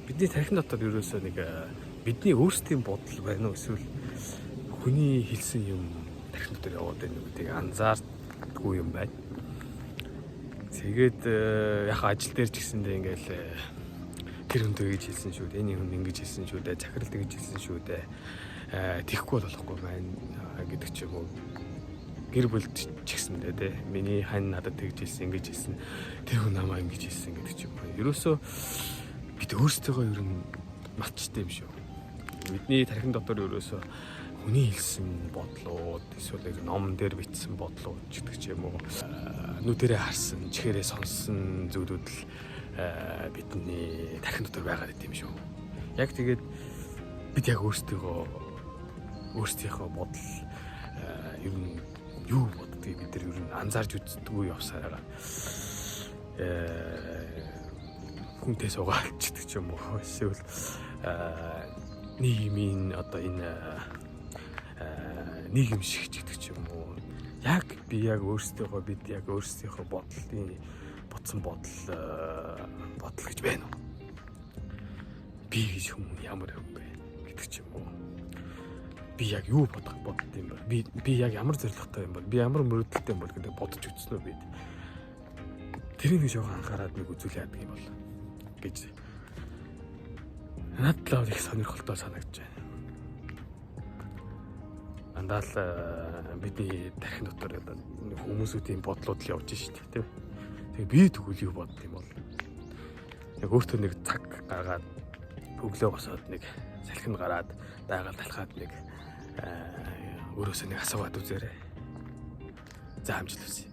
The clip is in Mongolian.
Бидний тархин дотор ерөөсөө нэг бидний өөрсдийн бодол байна уу эсвэл хүний хэлсэн юм тархин дотор яваад байна уу гэдгийг анзаардаггүй юм байна. Тэгээд яг ажил дээр ч гэсэндээ ингээл тэр хүн тэгж хэлсэн шүү дээ. Энэ хүн ингэж хэлсэн шүү дээ. Захирал тэгж хэлсэн шүү дээ. Тэхгүй болохгүй байна гэдэг ч юм уу. Гэр бүлд ч гэсэндээ те миний хань надад тэгж хэлсэн, ингэж хэлсэн. Тэр хүн намайг ингэж хэлсэн гэдэг ч юм уу. Ерөөсөө бид өөрсдөө ер нь матчтай юм шүү. Бидний тархин дотор ерөөсөө хүний хэлсэн бодлууд эсвэл ном дээр бичсэн бодлууд гэдэг ч юм уу. Нүдэрээ харсан, чихээрээ сонссон зүйлүүд л бидний тархин дотор байгаа юм шүү. Яг тэгээд бид яг өөрсдийнхөө бодол ер нь юу боддгийг бид нар ер нь анзаарч үздэггүй явсараа хүнтэй суугаалчдаг ч юм уу. Эсвэл нийгмийн одоо энэ нийгэм шиг гэдэг ч юм уу. Яг бид яг өөрсдийнхөө бодсон бодол гэж байна уу? Би гэж хүмүүс ямар юм бэ гэдэг ч юм уу. Би яг юу бодох юм бэ? Би яг ямар зорилготой юм бол, би ямар мөрөөдөлтэй юм бол гэдэг бодож үзсэн үү бид. Тэрийг нэг жоохон анхаарал нэг үзүүл яадаг юм бол гэж надад л их сонирхолтой санагдаж байна. Андаа л бидний тархин дотор хүмүүсүүдийн бодлууд л явж шít тийм. Тэгээ би тэгвэл юу бодд юм бол яг өөртөө нэг цаг гаргаад өглөө босоод нэг салхинд гараад дайгаал талхаад нэг өөрөөсөө нэг асуугаад үзээрэй. За амжилт хүсье.